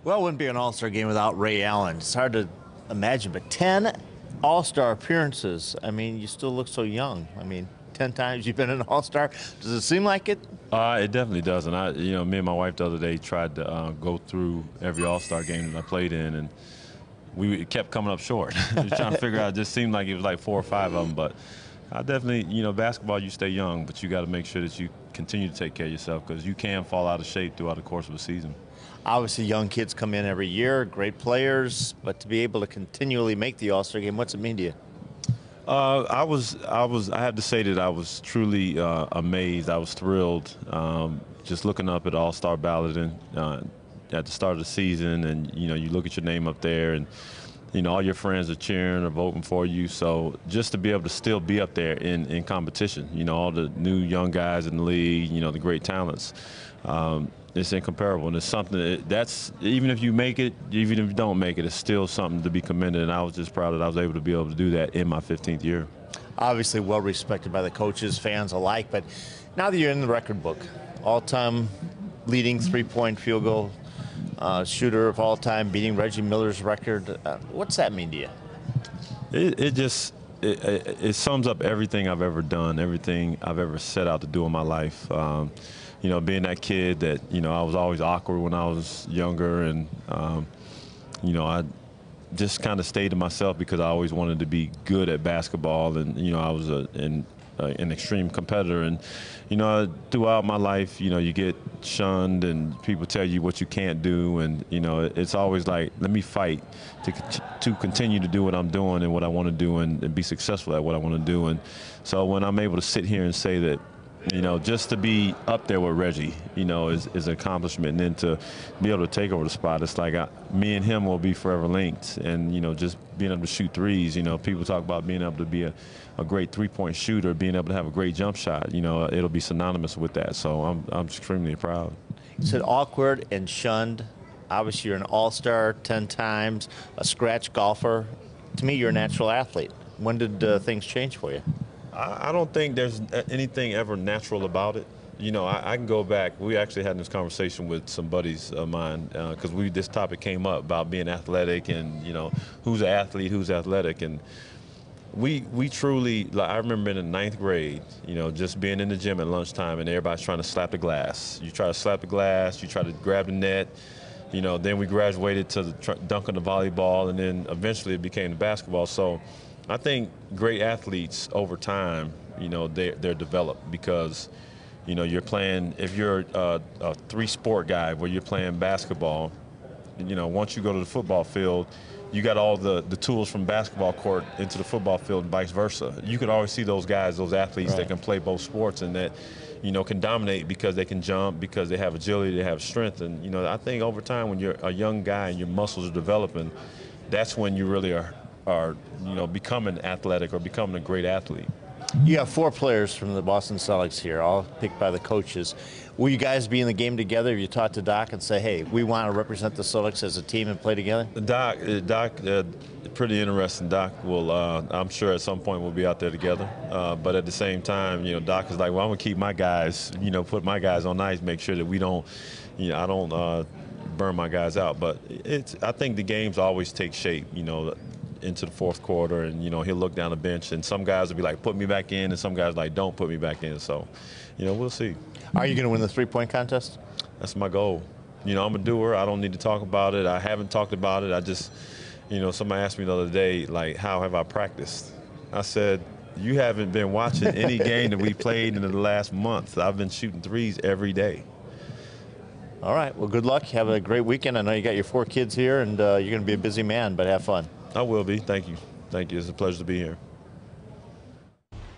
Well, it wouldn't be an All-Star game without Ray Allen. It's hard to imagine, but 10 All-Star appearances. I mean, you still look so young. I mean, 10 times you've been an All-Star. Does it seem like it? It definitely does. And me and my wife the other day tried to go through every All-Star game that I played in, and we kept coming up short. We were trying to figure out. It just seemed like it was like 4 or 5 of them. But I definitely, basketball, you stay young, but you got to make sure that you continue to take care of yourself because you can fall out of shape throughout the course of a season. Obviously, young kids come in every year, great players, but to be able to continually make the All-Star game, what's it mean to you? I have to say that I was truly amazed. I was thrilled just looking up at All-Star balloting at the start of the season, and you look at your name up there, and all your friends are cheering or voting for you. So just to be able to still be up there in competition, all the new young guys in the league, the great talents. It's incomparable, and it's something that's even if you make it, even if you don't make it, it's still something to be commended. And I was just proud that I was able to be able to do that in my 15th year. Obviously, well respected by the coaches, fans alike. But now that you're in the record book, all-time leading three-point field goal shooter of all time, beating Reggie Miller's record, what's that mean to you? It sums up everything I've ever done, everything I've ever set out to do in my life. Being that kid that, I was always awkward when I was younger, and, I just kind of stayed to myself because I always wanted to be good at basketball, and, I was an extreme competitor. And, throughout my life, you get shunned and people tell you what you can't do, and, it's always like, let me fight to continue to do what I'm doing and what I want to do and be successful at what I want to do. And so when I'm able to sit here and say that, just to be up there with Reggie, is an accomplishment. And then to be able to take over the spot, it's like me and him will be forever linked. And, just being able to shoot threes, people talk about being able to be a great three-point shooter, being able to have a great jump shot, it'll be synonymous with that. So I'm extremely proud. You said awkward and shunned. Obviously, you're an all-star 10 times, a scratch golfer. To me, you're a natural athlete. When did things change for you? I don't think there's anything ever natural about it. I can go back. We actually had this conversation with some buddies of mine because this topic came up about being athletic and, who's an athlete, who's athletic. And we truly, like, I remember in the 9th grade, just being in the gym at lunchtime and everybody's trying to slap the glass. You try to slap the glass, you try to grab the net. Then we graduated to dunking the volleyball, and then eventually it became the basketball. So I think great athletes over time, they're developed because, you're playing, if you're a 3-sport guy where you're playing basketball, once you go to the football field, you got all the tools from basketball court into the football field and vice versa. You can always see those guys, those athletes that can play both sports and that, can dominate because they can jump, because they have agility, they have strength. And, I think over time when you're a young guy and your muscles are developing, that's when you really are becoming athletic or becoming a great athlete. You have 4 players from the Boston Celtics here, all picked by the coaches. Will you guys be in the game together? Have you talked to Doc and say, hey, we want to represent the Celtics as a team and play together? Doc, pretty interesting. Doc will, I'm sure at some point we'll be out there together. But at the same time, Doc is like, well, I'm going to keep my guys, put my guys on ice, make sure that we don't, I don't burn my guys out. But I think the games always take shape, into the 4th quarter, and he'll look down the bench, and some guys will be like, put me back in, and some guys are like, don't put me back in. So, we'll see. Are you going to win the 3-point contest? That's my goal. I'm a doer. I don't need to talk about it. I haven't talked about it. I just, somebody asked me the other day, like, how have I practiced? I said, you haven't been watching any game that we played in the last month. I've been shooting threes every day. All right. Well, good luck. Have a great weekend. I know you got your 4 kids here, and you're going to be a busy man, but have fun. I will be. Thank you. Thank you. It's a pleasure to be here.